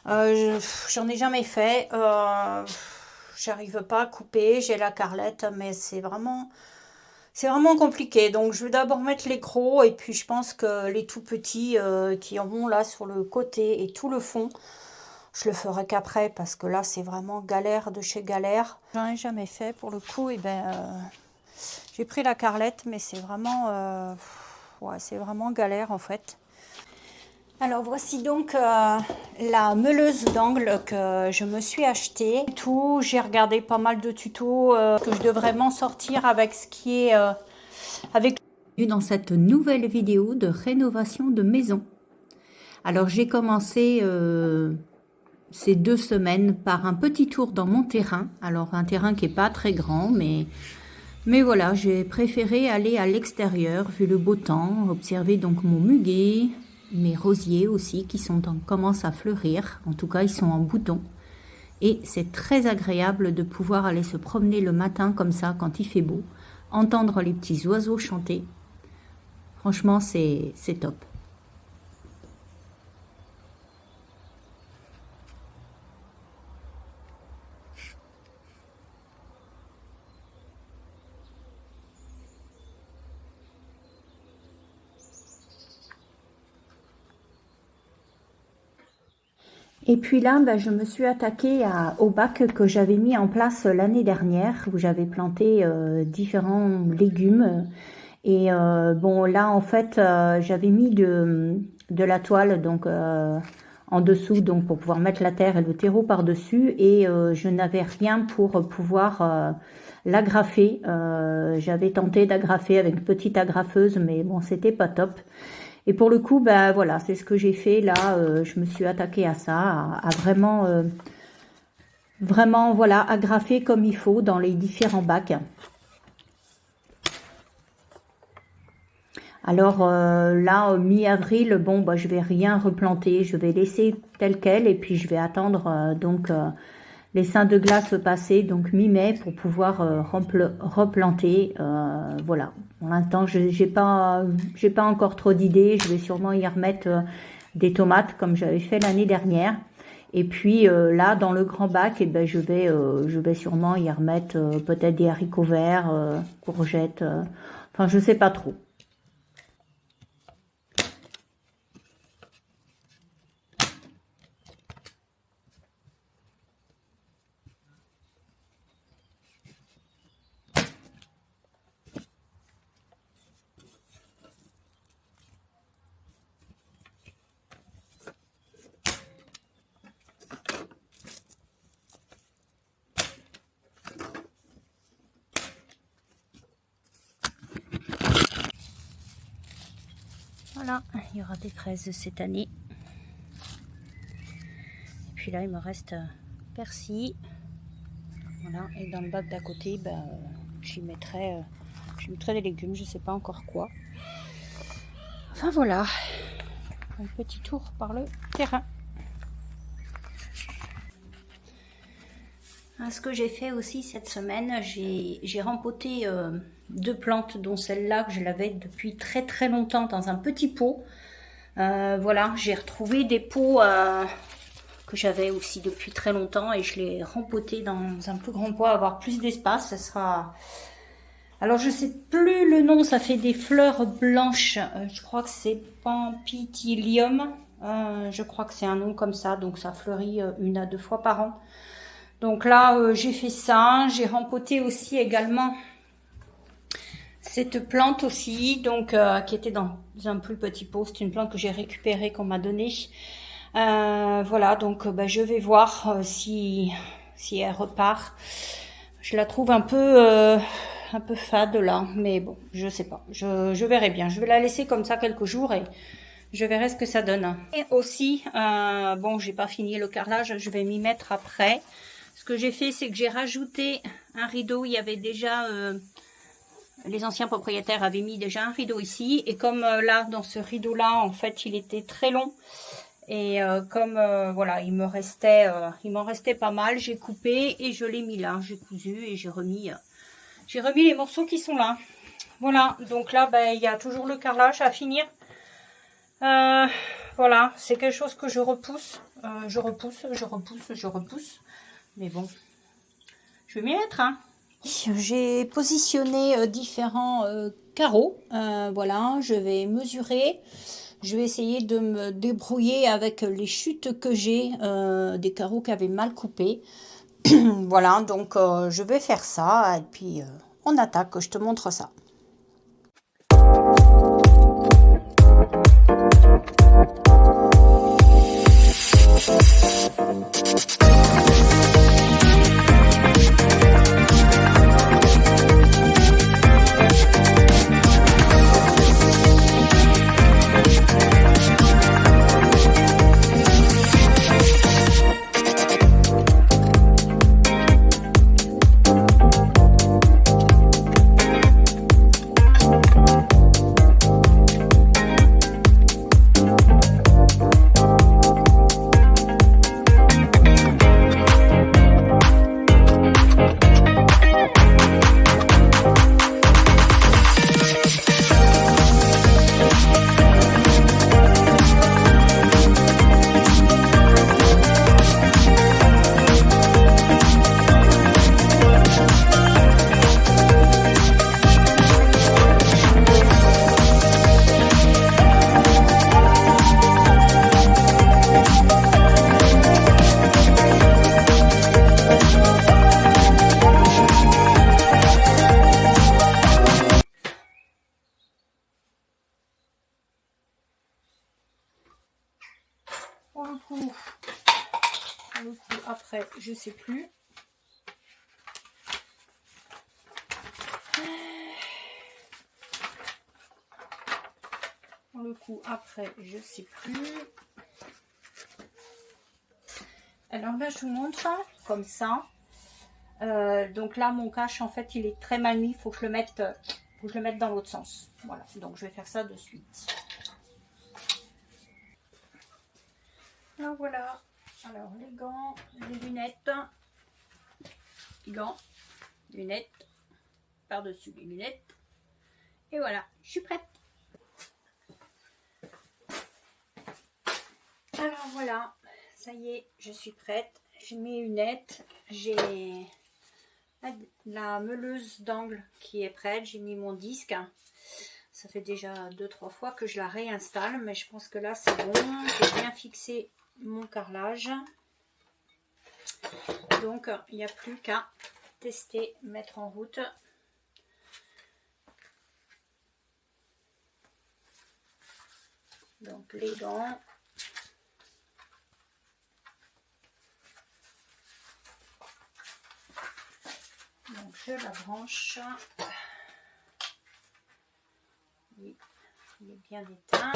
J'en ai jamais fait. J'arrive pas à couper. J'ai la carrelette, mais c'est vraiment compliqué. Donc, je vais d'abord mettre les gros et puis je pense que les tout petits qui auront là sur le côté et tout le fond, je le ferai qu'après parce que là, c'est vraiment galère de chez galère. J'en ai jamais fait pour le coup. Et ben, j'ai pris la carrelette, mais ouais, c'est vraiment galère en fait. Alors voici donc la meuleuse d'angles que je me suis achetée. Tout, j'ai regardé pas mal de tutos que je devrais m'en sortir avec ce qui est avec dans cette nouvelle vidéo de rénovation de maison. Alors j'ai commencé ces 2 semaines par un petit tour dans mon terrain. Alors un terrain qui est pas très grand, mais voilà, j'ai préféré aller à l'extérieur vu le beau temps, observer donc mon muguet, mes rosiers aussi qui commencent à fleurir. En tout cas, ils sont en bouton. Et c'est très agréable de pouvoir aller se promener le matin comme ça quand il fait beau, entendre les petits oiseaux chanter. Franchement, c'est top. Et puis là, je me suis attaquée au bac que j'avais mis en place l'année dernière, où j'avais planté différents légumes. Et bon, là, en fait, j'avais mis de la toile donc en dessous, donc pour pouvoir mettre la terre et le terreau par-dessus. Et je n'avais rien pour pouvoir l'agrafer. J'avais tenté d'agrafer avec une petite agrafeuse, mais bon, c'était pas top. Et pour le coup, voilà, c'est ce que j'ai fait là. Je me suis attaquée à ça, à vraiment, vraiment, voilà, agrafer comme il faut dans les différents bacs. Alors là, mi-avril, bon, je vais rien replanter, je vais laisser tel quel et puis je vais attendre donc les seins de glace passer, donc mi-mai pour pouvoir replanter. Voilà. Pour l'instant, j'ai pas encore trop d'idées. Je vais sûrement y remettre des tomates comme j'avais fait l'année dernière. Et puis là, dans le grand bac, je vais sûrement y remettre peut-être des haricots verts, courgettes. Enfin, je sais pas trop. Voilà, il y aura des fraises cette année. Et puis là, il me reste persil. Voilà, et dans le bac d'à côté, j'y mettrai, des légumes, je sais pas encore quoi. Enfin voilà, un petit tour par le terrain. Ce que j'ai fait aussi cette semaine, j'ai rempoté 2 plantes, dont celle-là que je l'avais depuis très très longtemps dans un petit pot. Voilà, j'ai retrouvé des pots que j'avais aussi depuis très longtemps et je l'ai rempoté dans un plus grand pot, avoir plus d'espace. Ça sera... Alors je sais plus le nom, ça fait des fleurs blanches. Je crois que c'est Pampitilium. Je crois que c'est un nom comme ça, donc ça fleurit 1 à 2 fois par an. Donc là, j'ai fait ça. J'ai rempoté aussi également cette plante aussi, donc qui était dans un plus petit pot. C'est une plante que j'ai récupérée, qu'on m'a donnée. Voilà, donc je vais voir si elle repart. Je la trouve un peu fade là, mais bon, je sais pas. Je verrai bien. Je vais la laisser comme ça quelques jours et je verrai ce que ça donne. Et aussi, bon, j'ai pas fini le carrelage, je vais m'y mettre après. Ce que j'ai fait, c'est que j'ai rajouté un rideau. Il y avait déjà... les anciens propriétaires avaient mis déjà un rideau ici. Et comme là, dans ce rideau-là, en fait, il était très long. Et comme voilà, il m'en restait pas mal, j'ai coupé et je l'ai mis là. J'ai cousu et j'ai remis les morceaux qui sont là. Voilà, donc là, il y a toujours le carrelage à finir. Voilà, c'est quelque chose que je repousse je repousse, je repousse. Mais bon, je vais m'y mettre, hein. J'ai positionné différents carreaux. Voilà, je vais mesurer. Je vais essayer de me débrouiller avec les chutes que j'ai, des carreaux qui avaient mal coupé. Voilà, donc je vais faire ça et puis on attaque, je te montre ça. Pour le coup, après, je sais plus. Pour le coup, après, je sais plus. Alors là, je vous montre comme ça. Donc là, mon cache, en fait, il est très mal mis. Il faut que je le mette dans l'autre sens. Voilà, donc je vais faire ça de suite. Alors voilà. Alors les gants, les lunettes, gants, lunettes, par-dessus les lunettes. Et voilà, je suis prête. Alors voilà, ça y est, je suis prête. J'ai mes lunettes, j'ai la meuleuse d'angle qui est prête, j'ai mis mon disque. Ça fait déjà 2-3 fois que je la réinstalle, mais je pense que là c'est bon. J'ai bien fixé mon carrelage. Donc il n'y a plus qu'à tester, mettre en route. Donc les gants. Donc je la branche. Oui, il est bien éteint.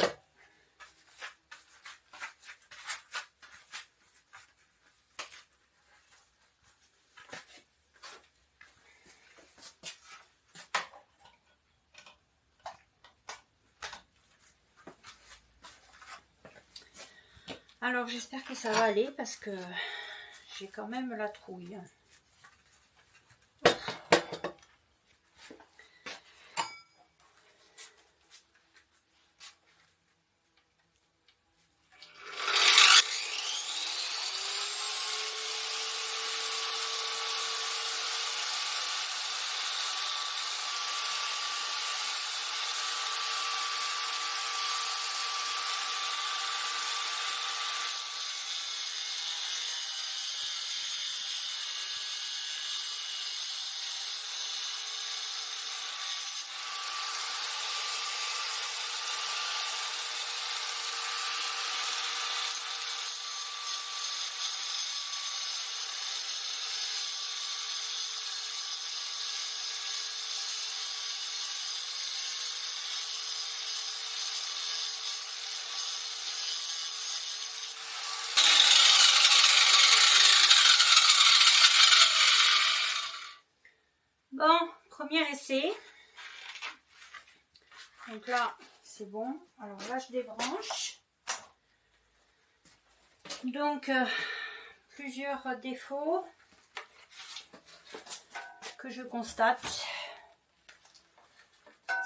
Alors j'espère que ça va aller parce que j'ai quand même la trouille. Bon, premier essai. Donc là, c'est bon. Alors là, je débranche. Donc, plusieurs défauts que je constate.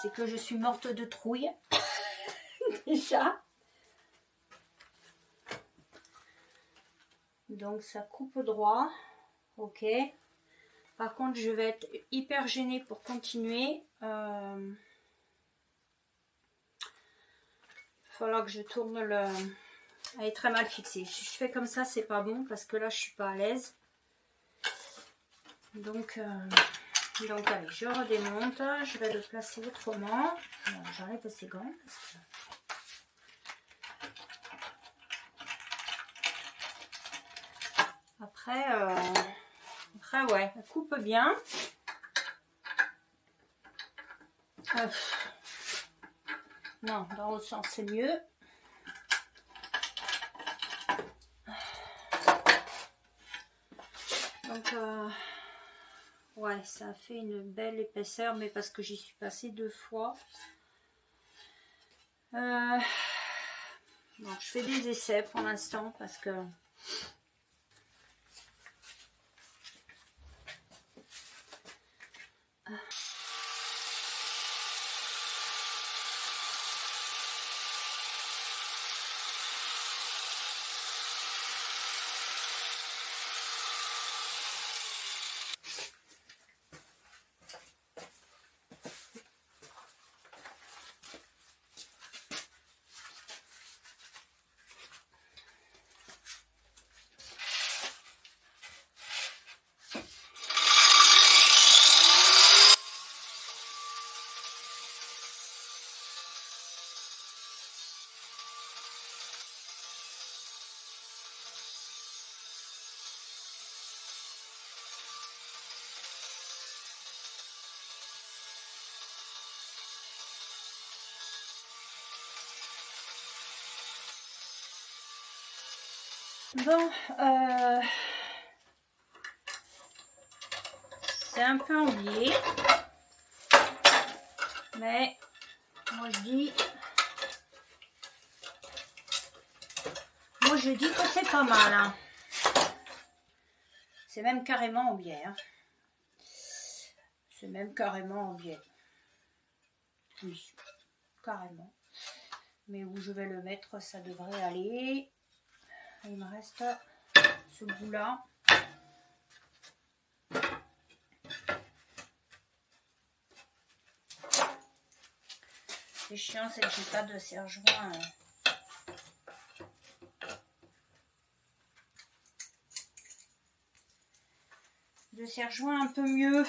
C'est que je suis morte de trouille. Déjà. Donc ça coupe droit. Ok. Par contre, je vais être hyper gênée pour continuer. Il va falloir que je tourne le... Elle est très mal fixée. Si je fais comme ça, c'est pas bon parce que là, je suis pas à l'aise. Donc allez, je redémonte. Je vais le placer autrement. J'arrête ces gants. Après, ouais, elle coupe bien. Non, dans l'autre sens, c'est mieux. Donc, ouais, ça fait une belle épaisseur, mais parce que j'y suis passée 2 fois. Bon, je fais des essais pour l'instant parce que... Bon, c'est un peu ennuyé, mais moi je dis que c'est pas mal. Hein. C'est même carrément en biais. Hein. C'est même carrément en biais. Oui, carrément. Mais où je vais le mettre, ça devrait aller. Il me reste ce bout-là. C'est chiant, c'est que j'ai pas de serre-joint. De serre-joint un peu mieux.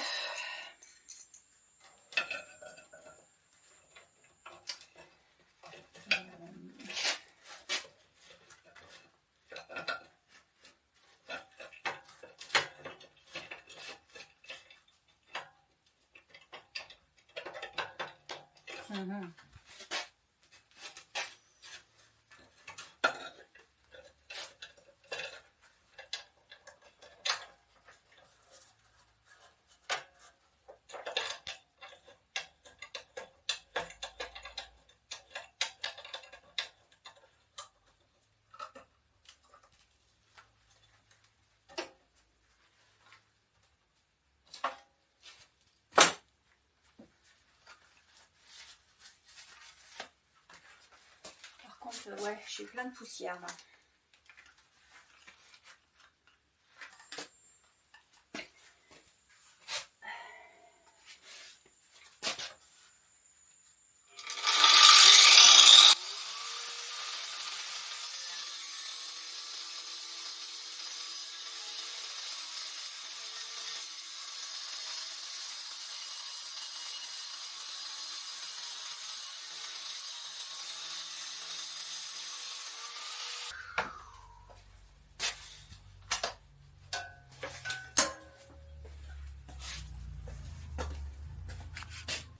Ouais, j'ai plein de poussière là.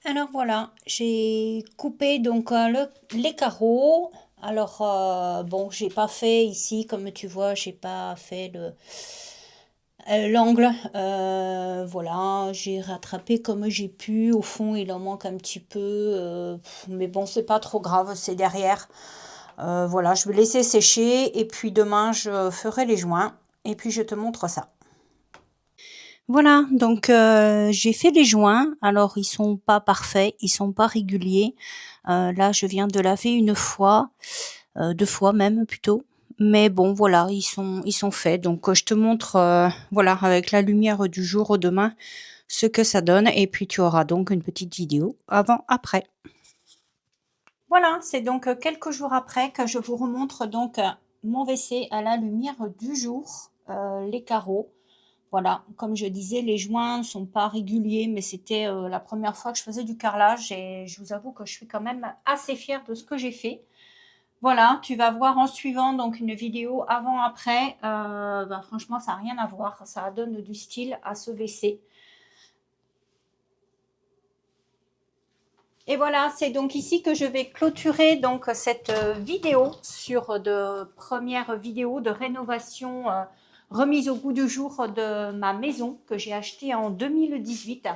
Alors voilà, j'ai coupé donc les carreaux. Alors bon, j'ai pas fait ici, comme tu vois, j'ai pas fait l'angle. Voilà, j'ai rattrapé comme j'ai pu. Au fond, il en manque un petit peu, mais bon, c'est pas trop grave, c'est derrière. Voilà, je vais laisser sécher et puis demain je ferai les joints et puis je te montre ça. Voilà, donc j'ai fait les joints. Alors ils sont pas parfaits, ils sont pas réguliers. Là, je viens de laver une fois, 2 fois même plutôt. Mais bon, voilà, ils sont faits. Donc, je te montre, voilà, avec la lumière du jour demain, ce que ça donne. Et puis, tu auras donc une petite vidéo avant-après. Voilà, c'est donc quelques jours après que je vous remontre donc mon WC à la lumière du jour, les carreaux. Voilà, comme je disais, les joints ne sont pas réguliers, mais c'était la première fois que je faisais du carrelage et je vous avoue que je suis quand même assez fière de ce que j'ai fait. Voilà, tu vas voir en suivant donc une vidéo avant-après. Ben, franchement, ça n'a rien à voir. Ça donne du style à ce WC. Et voilà, c'est donc ici que je vais clôturer donc cette vidéo sur de première vidéo de rénovation remise au goût du jour de ma maison que j'ai achetée en 2018.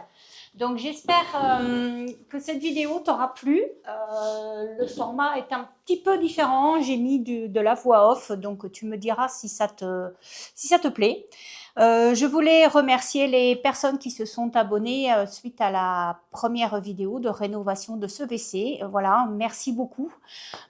Donc j'espère que cette vidéo t'aura plu. Le format est un petit peu différent. J'ai mis de la voix off, donc tu me diras si ça te plaît. Je voulais remercier les personnes qui se sont abonnées suite à la première vidéo de rénovation de ce WC. Voilà, merci beaucoup.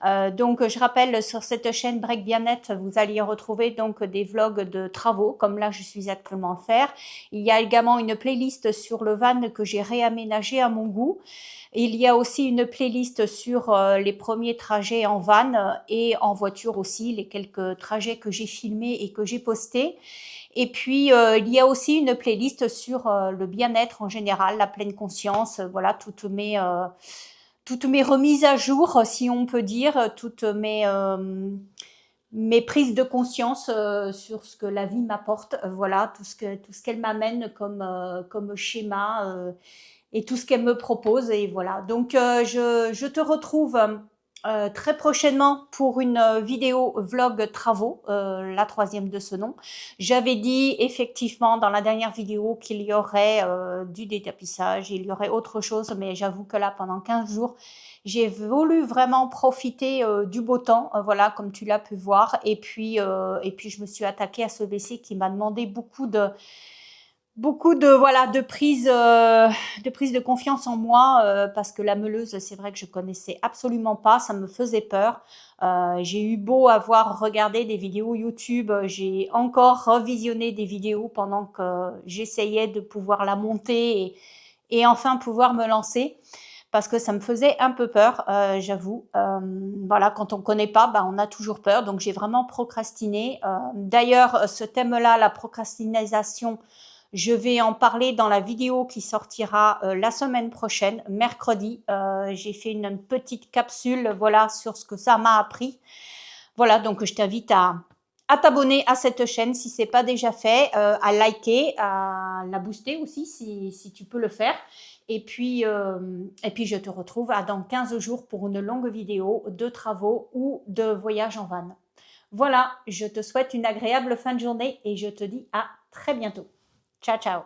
Donc, je rappelle, sur cette chaîne Break Bien-être, vous allez retrouver donc des vlogs de travaux, comme là, je suis actuellement à le faire. Il y a également une playlist sur le van que j'ai réaménagé à mon goût. Il y a aussi une playlist sur les premiers trajets en van et en voiture aussi, les quelques trajets que j'ai filmés et que j'ai postés. Et puis, il y a aussi une playlist sur le bien-être en général, la pleine conscience, voilà, toutes mes remises à jour, si on peut dire, toutes mes prises de conscience sur ce que la vie m'apporte, voilà, tout ce qu'elle m'amène comme schéma et tout ce qu'elle me propose. Et voilà, donc je te retrouve très prochainement pour une vidéo vlog travaux, la troisième de ce nom. J'avais dit effectivement dans la dernière vidéo qu'il y aurait du détapissage, il y aurait autre chose, mais j'avoue que là, pendant 15 jours, j'ai voulu vraiment profiter du beau temps, voilà, comme tu l'as pu voir. Et puis, je me suis attaquée à ce WC qui m'a demandé beaucoup de voilà de prise de confiance en moi parce que la meuleuse, c'est vrai que je connaissais absolument pas, ça me faisait peur. J'ai eu beau avoir regardé des vidéos YouTube, j'ai encore revisionné des vidéos pendant que j'essayais de pouvoir la monter et enfin pouvoir me lancer parce que ça me faisait un peu peur, j'avoue. Voilà, quand on connaît pas, bah, on a toujours peur. Donc j'ai vraiment procrastiné. D'ailleurs, ce thème-là, la procrastination, je vais en parler dans la vidéo qui sortira la semaine prochaine, mercredi. J'ai fait une petite capsule, voilà, sur ce que ça m'a appris. Voilà, donc je t'invite à t'abonner à cette chaîne si ce n'est pas déjà fait, à liker, à la booster aussi si tu peux le faire. Et puis je te retrouve dans 15 jours pour une longue vidéo de travaux ou de voyage en van. Voilà, je te souhaite une agréable fin de journée et je te dis à très bientôt. Ciao, ciao.